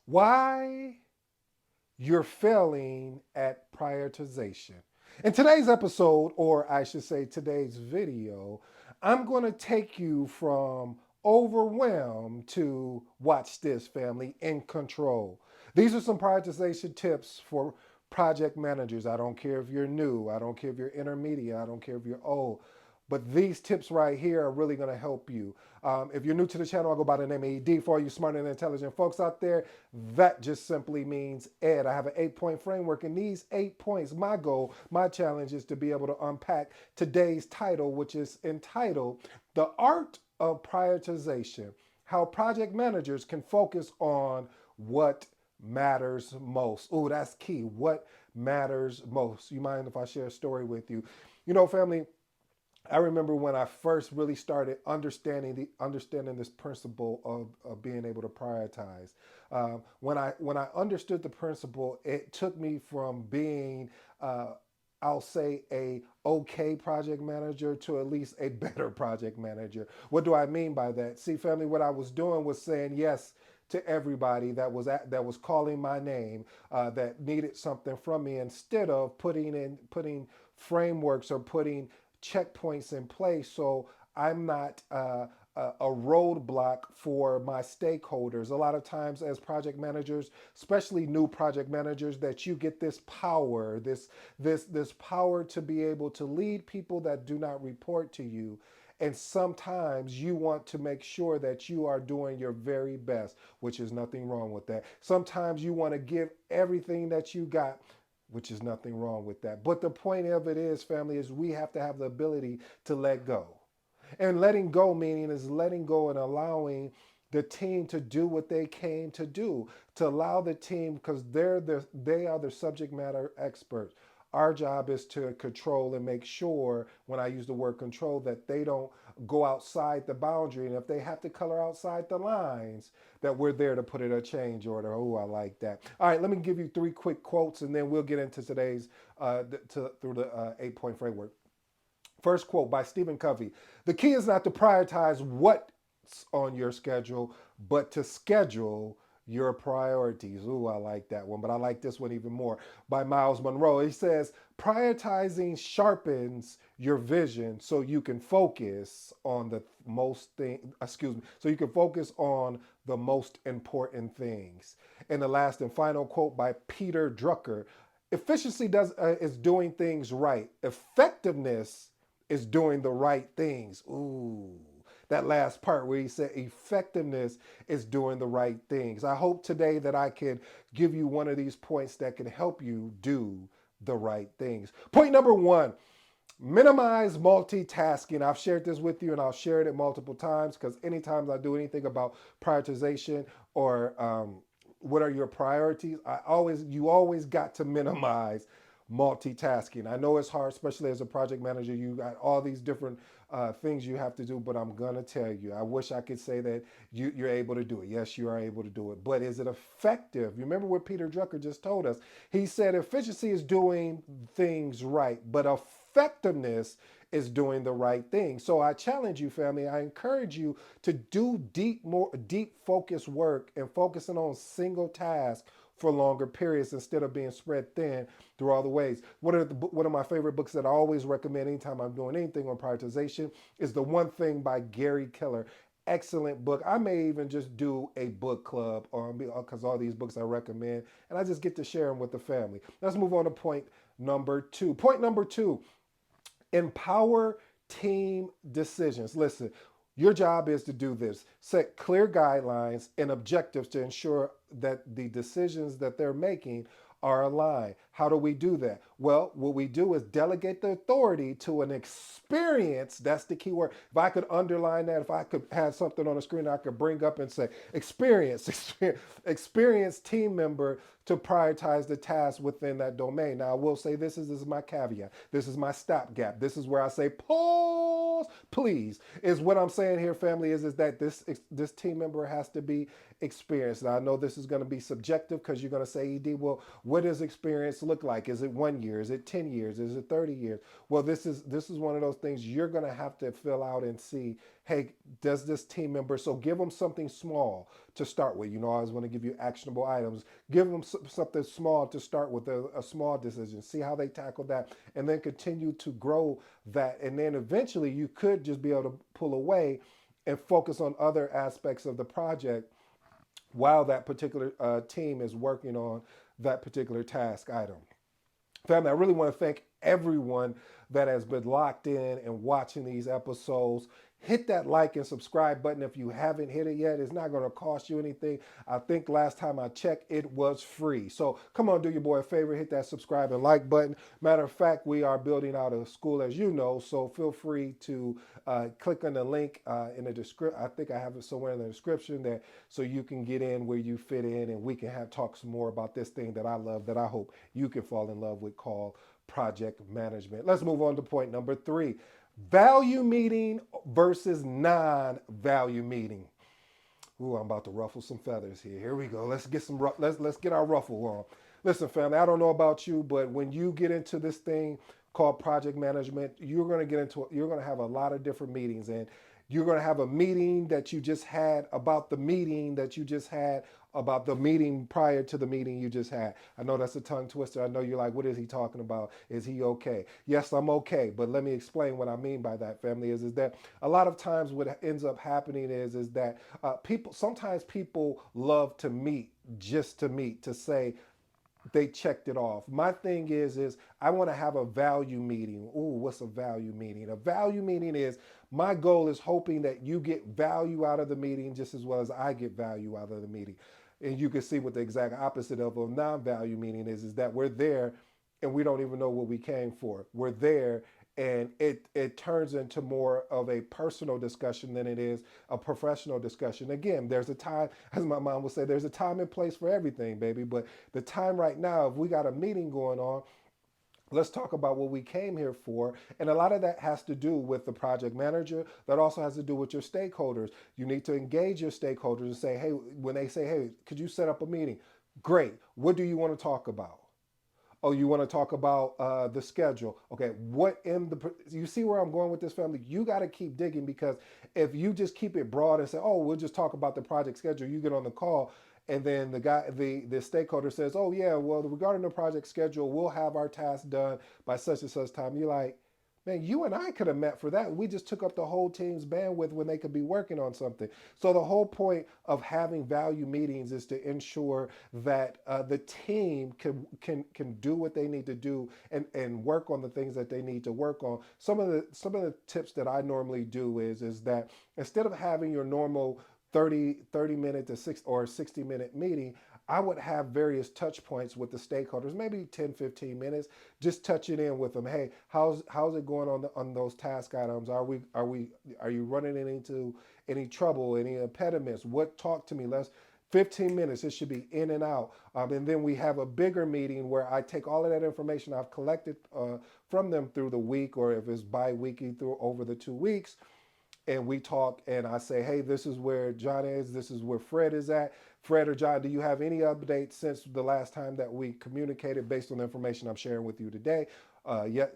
Why you're failing at prioritization. In today's episode, or I should say today's video, I'm going to take you from overwhelmed to watch this, family, in control. These are some prioritization tips for project managers. I don't care if you're new, I don't care if you're intermediate, I don't care if you're old. But these tips right here are really going to help you. If you're new to the channel, I'll go by the name of ED. For all you smart and intelligent folks out there, that just simply means Ed. I have an 8-point framework, and these 8 points, my goal, my challenge is to be able to unpack today's title, which is entitled The Art of Prioritization: How Project Managers Can Focus on What Matters Most. Oh, that's key. What matters most? You mind if I share a story with you? You know, family, I remember when I first really started understanding this principle of being able to prioritize. When I understood the principle, it took me from being I'll say a okay project manager to at least a better project manager. What do I mean by that? See, family, what I was doing was saying yes to everybody that was calling my name, that needed something from me, instead of putting frameworks or putting checkpoints in place so I'm not a roadblock for my stakeholders. A lot of times, as project managers, especially new project managers, that you get this power, this power to be able to lead people that do not report to you. And sometimes you want to make sure that you are doing your very best, which is nothing wrong with that. Sometimes you want to give everything that you got, which is nothing wrong with that. But the point of it is, family, is we have to have the ability to let go. And letting go, meaning, is letting go and allowing the team to do what they came to do, to allow the team, because they are the subject matter experts. Our job is to control and make sure, when I use the word control, that they don't go outside the boundary. And if they have to color outside the lines, that we're there to put it a change order. Oh, I like that. All right, let me give you 3 quick quotes, and then we'll get into today's through the 8-point framework. First quote by Stephen Covey: "The key is not to prioritize what's on your schedule, but to schedule your priorities." Ooh, I like that one, but I like this one even more, by Miles Monroe. He says, "Prioritizing sharpens your vision so you can focus on the so you can focus on the most important things." And the last and final quote by Peter Drucker: "Efficiency is doing things right. Effectiveness is doing the right things." Ooh, that last part where he said effectiveness is doing the right things. I hope today that I can give you one of these points that can help you do the right things. Point number one: minimize multitasking. I've shared this with you, and I'll share it multiple times, because anytime I do anything about prioritization or what are your priorities, you always got to minimize multitasking. I know it's hard, especially as a project manager. You got all these different things you have to do, but I'm gonna tell you, I wish I could say that you're able to do it. Yes, you are able to do it, but is it effective? You remember what Peter Drucker just told us? He said efficiency is doing things right, but effectiveness is doing the right thing. So I challenge you, family. I encourage you to do more deep focus work and focusing on single tasks for longer periods instead of being spread thin through all the ways. One of my favorite books that I always recommend anytime I'm doing anything on prioritization is The One Thing by Gary Keller. Excellent book. I may even just do a book club on, because all these books I recommend, and I just get to share them with the family. Let's move on to point number two. Point number two: empower team decisions. Listen, your job is to do this: set clear guidelines and objectives to ensure that the decisions that they're making are aligned. How do we do that? Well, what we do is delegate the authority to an experienced, that's the key word. If I could underline that, if I could have something on the screen I could bring up and say experienced team member to prioritize the task within that domain. Now, I will say this is my caveat. This is my stopgap. This is where I say pause, please. Is what I'm saying here, family, is that this team member has to be experienced. Now, I know this is going to be subjective, because you're going to say, ED, well, what is experience? this look like? Is it 1 year? Is it 10 years? Is it 30 years? Well, this is one of those things you're going to have to fill out and see, hey, does this team member, so give them something small to start with. I always want to give you actionable items. Give them something small to start with, a small decision. See how they tackle that, and then continue to grow that. And then eventually you could just be able to pull away and focus on other aspects of the project while that particular team is working on that particular task item. Family, I really want to thank everyone that has been locked in and watching these episodes. Hit that like and subscribe button if you haven't hit it yet. It's not going to cost you anything. I think last time I checked, it was free. So come on, do your boy a favor, hit that subscribe and like button. Matter of fact, we are building out a school, as you know, so feel free to click on the link in the description. I think I have it somewhere in the description there, so you can get in where you fit in, and we can have talk some more about this thing that I love, that I hope you can fall in love with, called project management. Let's move on to point number 3. Value meeting versus non-value meeting. Ooh, I'm about to ruffle some feathers here. Here we go. Let's get our ruffle on. Listen, family, I don't know about you, but when you get into this thing called project management, you're going to have a lot of different meetings, and you're going to have a meeting that you just had about the meeting that you just had about the meeting prior to the meeting you just had. I know that's a tongue twister. I know you're like, what is he talking about? Is he okay? Yes, I'm okay. But let me explain what I mean by that, family, is that a lot of times what ends up happening is that sometimes people love to meet just to meet, to say, they checked it off. My thing is I want to have a value meeting. Ooh, what's a value meeting? A value meeting is, my goal is hoping that you get value out of the meeting just as well as I get value out of the meeting. And you can see what the exact opposite of a non-value meeting is that we're there and we don't even know what we came for. We're there, and it turns into more of a personal discussion than it is a professional discussion. Again, there's a time, as my mom would say, there's a time and place for everything, baby. But the time right now, if we got a meeting going on, let's talk about what we came here for. And a lot of that has to do with the project manager. That also has to do with your stakeholders. You need to engage your stakeholders and say, hey, when they say, hey, could you set up a meeting? Great. What do you want to talk about? Oh, you want to talk about the schedule? Okay, you see where I'm going with this, family? You got to keep digging, because if you just keep it broad and say, oh, we'll just talk about the project schedule, you get on the call, and then the stakeholder says, oh yeah, well, regarding the project schedule, we'll have our task done by such and such time. You're like, man, you and I could have met for that. We just took up the whole team's bandwidth when they could be working on something. So the whole point of having value meetings is to ensure that the team can do what they need to do, and work on the things that they need to work on. Some of the tips that I normally do is that instead of having your normal 30 minute to 60-minute meeting, I would have various touch points with the stakeholders, maybe 10-15 minutes, just touching in with them. Hey, how's it going on those task items? Are you running into any trouble, any impediments? What Talk to me. Let's 15 minutes. It should be in and out. And then we have a bigger meeting where I take all of that information I've collected from them through the week, or if it's bi-weekly, through over the 2 weeks, and we talk, and I say, hey, this is where John is, this is where Fred is at. Fred or John, do you have any updates since the last time that we communicated based on the information I'm sharing with you today?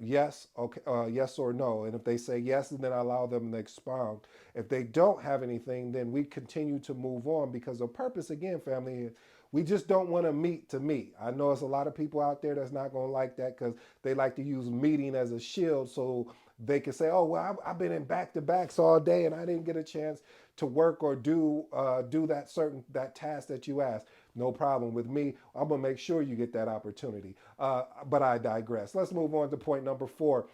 Yes, okay, yes or no. And if they say yes, then I allow them to expound. If they don't have anything, then we continue to move on, because the purpose, again, family, we just don't want to meet to meet. I know it's a lot of people out there that's not going to like that, because they like to use meeting as a shield, so they can say, oh, well, I've been in back-to-backs all day and I didn't get a chance to work or do that task that you asked. No problem with me. I'm gonna make sure you get that opportunity. But I digress. Let's move on to point number 4.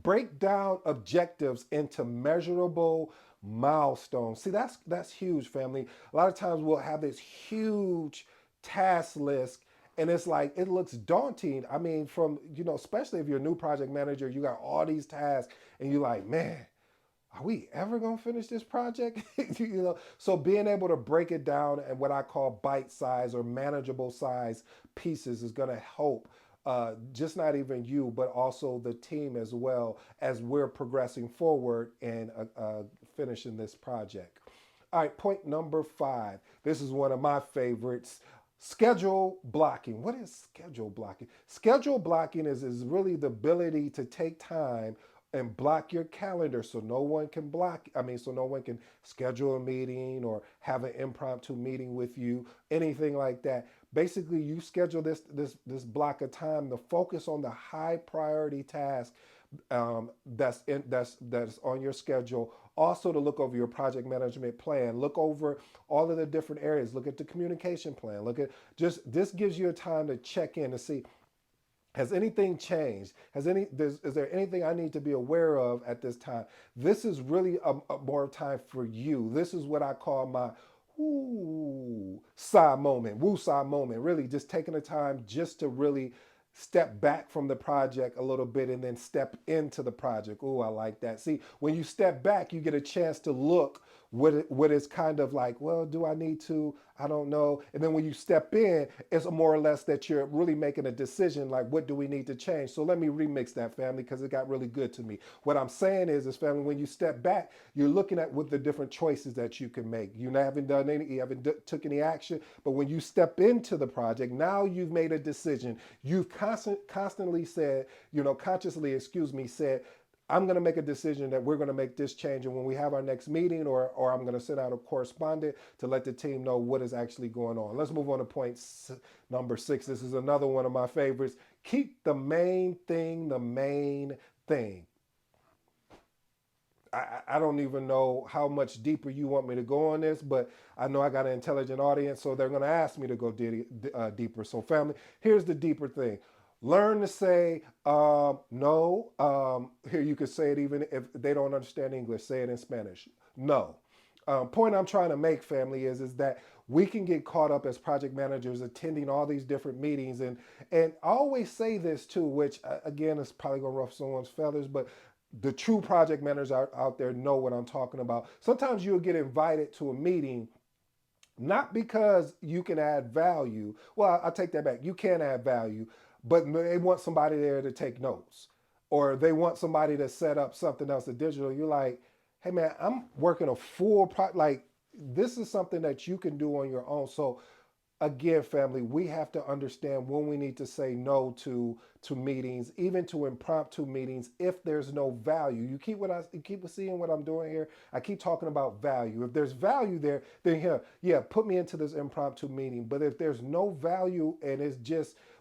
Break down objectives into measurable milestones. See, that's huge, family. A lot of times we'll have this huge task list, and it's like, it looks daunting. I mean, especially if you're a new project manager, you got all these tasks, and you're like, man, are we ever going to finish this project? So being able to break it down and what I call bite size or manageable size pieces is going to help, just not even you, but also the team as well, as we're progressing forward and finishing this project. All right, point number 5. This is one of my favorites. Schedule blocking. What is schedule blocking? Schedule blocking is really the ability to take time and block your calendar so no one can so no one can schedule a meeting or have an impromptu meeting with you, anything like that. Basically, you schedule this block of time to focus on the high priority task that's on your schedule. Also, to look over your project management plan, look over all of the different areas. Look at the communication plan. Look at just this gives you a time to check in to see, has anything changed? Is there anything I need to be aware of at this time? This is really a more time for you. This is what I call my woo sigh moment. Really, just taking the time just to really step back from the project a little bit and then step into the project. Oh, I like that. See, when you step back, you get a chance to look what is kind of like, well, do I need to? I don't know. And then when you step in, it's more or less that you're really making a decision like, what do we need to change? So let me remix that, family, because it got really good to me. What I'm saying is family, when you step back, you're looking at what the different choices that you can make. You haven't took any action, but when you step into the project, now you've made a decision. You've constantly said, consciously, said, I'm going to make a decision that we're going to make this change. And when we have our next meeting, or I'm going to send out a correspondent to let the team know what is actually going on. Let's move on to number 6. This is another one of my favorites. Keep the main thing the main thing. I don't even know how much deeper you want me to go on this, but I know I got an intelligent audience, so they're going to ask me to go deeper. So, family, here's the deeper thing. Learn to say no. Here, you could say it even if they don't understand English. Say it in Spanish. No. Point I'm trying to make, family, is that we can get caught up as project managers attending all these different meetings, and I always say this too, which again is probably gonna ruffle someone's feathers, but the true project managers out there know what I'm talking about. Sometimes you'll get invited to a meeting not because you can add value. Well, I'll take that back. You can add value, but they want somebody there to take notes, or they want somebody to set up something else, a digital. You're like, hey man, I'm working a like this is something that you can do on your own. So again, family, we have to understand when we need to say no to meetings, even to impromptu meetings, if there's no value. You keep seeing what I'm doing here. I keep talking about value. If there's value there, then here, yeah, put me into this impromptu meeting. But if there's no value and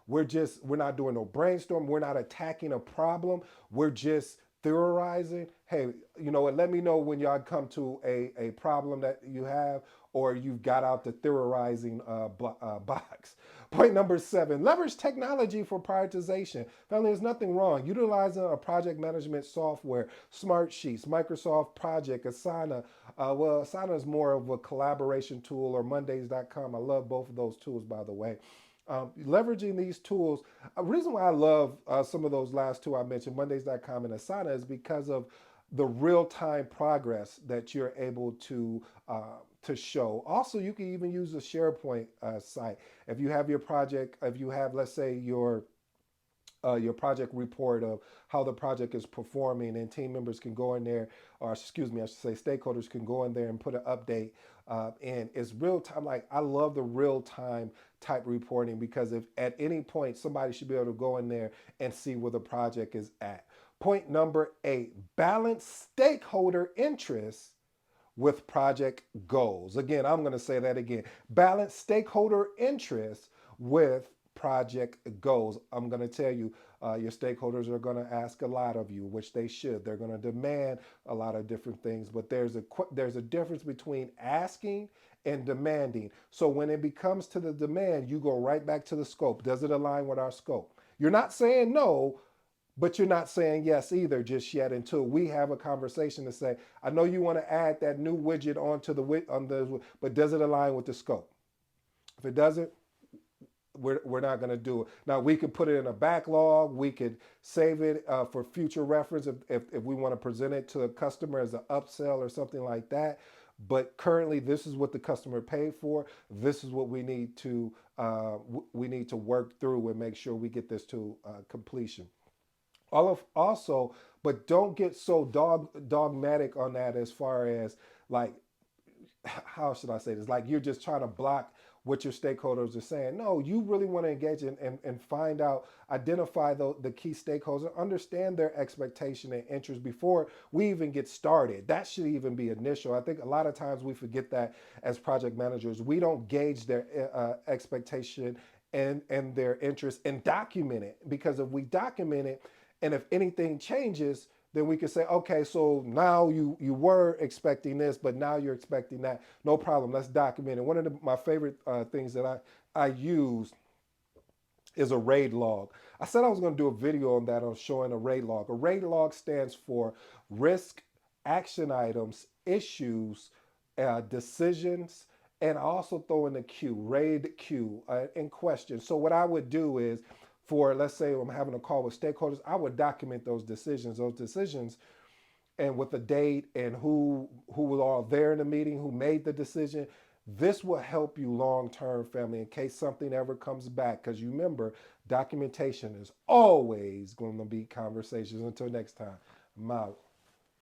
we're not doing no brainstorm, we're not attacking a problem, we're just theorizing. Hey, you know what? Let me know when y'all come to a problem that you have, or you've got out the theorizing box. Point number 7, leverage technology for prioritization. Family, there's nothing wrong. Utilizing a project management software, Smart Sheets, Microsoft Project, Asana. Asana is more of a collaboration tool, or Mondays.com. I love both of those tools, by the way. Leveraging these tools. A reason why I love some of those last two I mentioned, Mondays.com and Asana, is because of the real-time progress that you're able to show. Also, you can even use a SharePoint site. If you have your project, if you have, let's say, your project report of how the project is performing, and team members can go in there, or excuse me, I should say stakeholders can go in there and put an update. And it's real time. Like, I love the real time type reporting, because if at any point somebody should be able to go in there and see where the project is at. Point number 8, balance stakeholder interests with project goals. Again, I'm going to say that again. Balance stakeholder interests with project goals. I'm going to tell you, your stakeholders are going to ask a lot of you, which they should. They're going to demand a lot of different things, but there's a difference between asking and demanding. So when it becomes to the demand, you go right back to the scope. Does it align with our scope? You're not saying no, but you're not saying yes either just yet, until we have a conversation to say, I know you want to add that new widget onto but does it align with the scope? If it doesn't, we're not going to do it. Now, we could put it in a backlog. We could save it for future reference if we want to present it to a customer as an upsell or something like that. But currently, this is what the customer paid for. This is what we need to work through and make sure we get this to completion. Also, but don't get so dogmatic on that, as far as like, how should I say this? Like you're just trying to block what your stakeholders are saying. No, you really want to engage and find out, identify the key stakeholders, understand their expectation and interest before we even get started. That should even be initial. I think a lot of times we forget that as project managers. We don't gauge their expectation and their interest and document it, because if we document it and if anything changes, then we could say, okay, so now you were expecting this, but now you're expecting that. No problem. Let's document it. One of my favorite things that I use is a RAID log. I said I was going to do a video on that, on showing a RAID log. A RAID log stands for risk, action items, issues, decisions, and I also throw in the Q, RAID Q, in question. So what I would do is, for let's say I'm having a call with stakeholders, I would document those decisions. Those decisions and with the date and who was all there in the meeting, who made the decision. This will help you long term, family, in case something ever comes back. Because you remember, documentation is always going to be conversations. Until next time, I'm out.